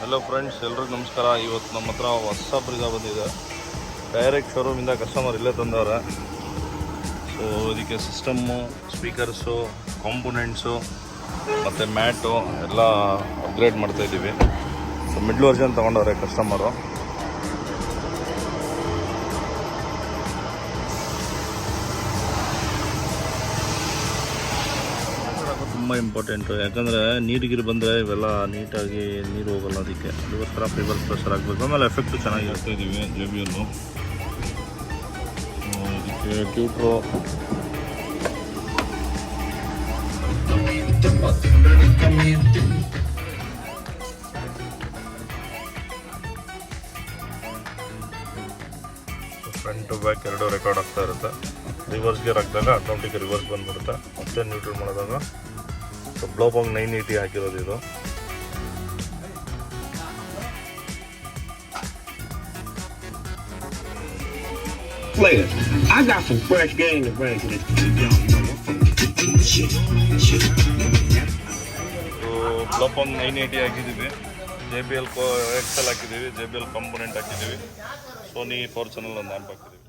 Hello friends, ಎಲ್ರಿಗೂ ನಮಸ್ಕಾರ. ಇವತ್ತು ನಮ್ಮ ಹತ್ರ ಹೊಸ ಬ್ರೆಝಾ ಬಂದಿದೆ. ಡೈರೆಕ್ಟ್ ಶೋರೂಮಿಂದ ಕಸ್ಟಮರ್ ಇಲ್ಲೇ ತಂದವ್ರೆ. ಸೊ ಇದಕ್ಕೆ ಸಿಸ್ಟಮ್ಮು, ಸ್ಪೀಕರ್ಸು, ಕಾಂಪೊನೆಂಟ್ಸು ಮತ್ತು ಮ್ಯಾಟು ಎಲ್ಲ ಅಪ್ಗ್ರೇಡ್ ಮಾಡ್ತಾಯಿದ್ದೀವಿ. ಸೊ ಮಿಡ್ಲ್ ವರ್ಷನ್ ತೊಗೊಂಡವ್ರೆ ಕಸ್ಟಮರು. ತುಂಬ ಇಂಪಾರ್ಟೆಂಟು, ಯಾಕಂದರೆ ನೀರಿಗಿರು ಬಂದರೆ ಇವೆಲ್ಲ ನೀಟಾಗಿ ನೀರು ಹೋಗಲ್ಲ. ಅದಕ್ಕೋಸ್ಕರ ಫೈಬರ್ ಪ್ರೆಷರ್ ಆಗಬೇಕು. ಆಮೇಲೆ ಎಫೆಕ್ಟು ಚೆನ್ನಾಗಿ ಇರ್ತಾಯಿದ್ದೀವಿ JBL. ಇದಕ್ಕೆ ಟ್ಯೂಟ್ರು, ಫ್ರಂಟ್ ಟು ಬ್ಯಾಕ್ ಎರಡು ರೆಕಾರ್ಡ್ ಆಗ್ತಾ ಇರುತ್ತೆ. ರಿವರ್ಸ್ ಗೇರ್ ಹಾಕಿದಾಗ ಆಟೋಮೆಟಿಕ್ ರಿವರ್ಸ್ ಬಂದ್ಬಿಡುತ್ತೆ. ಮತ್ತೆ ನ್ಯೂಟ್ರಲ್ ಮಾಡಿದಾಗ ಸೊ ಬ್ಲೋಪಾಂಗ್ 980 ಹಾಕಿರೋದು ಇದು. ಬ್ಲೋಪಾಂಗ್ 980 ಹಾಕಿದ್ದೀವಿ. JBL XL ಹಾಕಿದ್ದೀವಿ, JBL ಕಾಂಪೊನೆಂಟ್ ಹಾಕಿದ್ದೀವಿ, ಸೋನಿ 4 ಚಾನಲ್ ಒಂದು ಆ್ಯಂಪ್ ಹಾಕಿದ್ದೀವಿ.